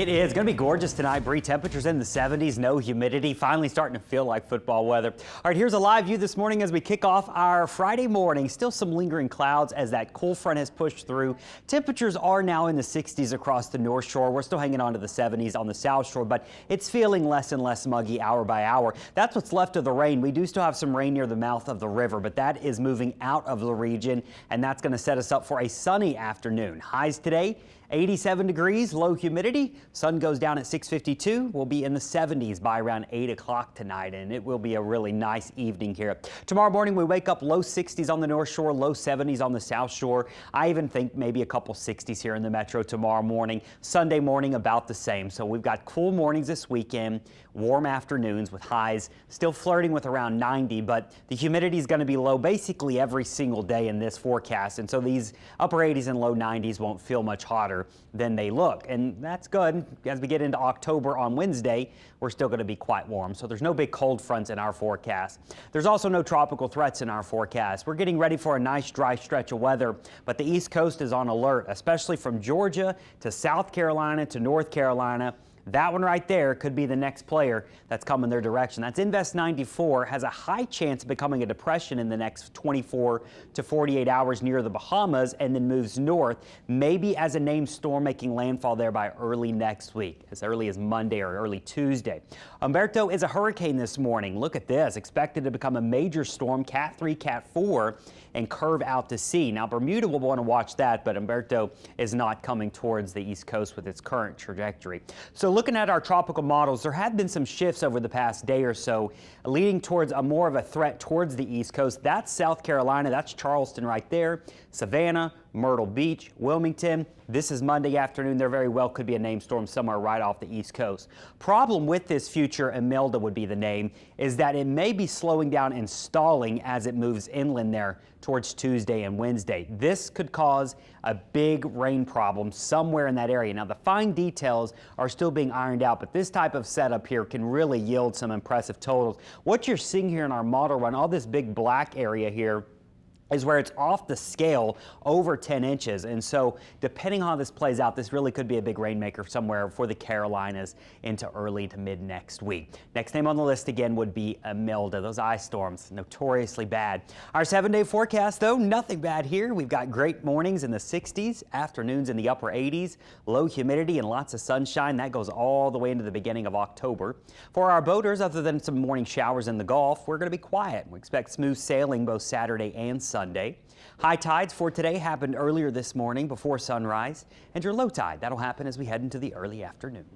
It is going to be gorgeous tonight, Bree. Temperatures in the 70s, no humidity, finally starting to feel like football weather. All right, here's a live view this morning as we kick off our Friday morning. Still some lingering clouds as that cool front has pushed through. Temperatures are now in the 60s across the North Shore. We're still hanging on to the 70s on the South Shore, but it's feeling less and less muggy hour by hour. That's what's left of the rain. We do still have some rain near the mouth of the river, but that is moving out of the region, and that's going to set us up for a sunny afternoon. Highs today, 87 degrees, low humidity. Sun goes down at 6:52. We'll be in the 70s by around 8 o'clock tonight, and it will be a really nice evening here. Tomorrow morning, we wake up low 60s on the North Shore, low 70s on the South Shore. I even think maybe a couple 60s here in the metro tomorrow morning. Sunday morning, about the same. So we've got cool mornings this weekend, warm afternoons with highs still flirting with around 90, but the humidity is going to be low basically every single day in this forecast. And so these upper 80s and low 90s won't feel much hotter than they look, and that's good. As we get into October on Wednesday, we're still going to be quite warm, so there's no big cold fronts in our forecast. There's also no tropical threats in our forecast. We're getting ready for a nice dry stretch of weather, but the East Coast is on alert, especially from Georgia to South Carolina to North Carolina. That one right there could be the next player that's coming their direction. That's Invest 94, has a high chance of becoming a depression in the next 24 to 48 hours near the Bahamas and then moves north, maybe as a named storm making landfall there by early next week, as early as Monday or early Tuesday. Humberto is a hurricane this morning. Look at this, expected to become a major storm, Cat 3, Cat 4, and curve out to sea. Now, Bermuda will want to watch that, but Humberto is not coming towards the East Coast with its current trajectory. So looking at our tropical models, there have been some shifts over the past day or so, leading towards a more of a threat towards the East Coast. That's South Carolina. That's Charleston right there. Savannah, Myrtle Beach, Wilmington. This is Monday afternoon. There very well could be a named storm somewhere right off the East Coast. Problem with this future, Imelda would be the name, is that it may be slowing down and stalling as it moves inland there towards Tuesday and Wednesday. This could cause a big rain problem somewhere in that area. Now, the fine details are still being ironed out, but this type of setup here can really yield some impressive totals. What you're seeing here in our model run, all this big black area here, is where it's off the scale over 10 inches. And so depending on how this plays out, this really could be a big rainmaker somewhere for the Carolinas into early to mid next week. Next name on the list again would be Imelda. Those ice storms, notoriously bad. Our 7-day forecast, though, nothing bad here. We've got great mornings in the 60s, afternoons in the upper 80s, low humidity and lots of sunshine. That goes all the way into the beginning of October. For our boaters, other than some morning showers in the Gulf, we're going to be quiet. We expect smooth sailing both Saturday and Sunday. High tides for today happened earlier this morning before sunrise, and your low tide, that'll happen as we head into the early afternoon.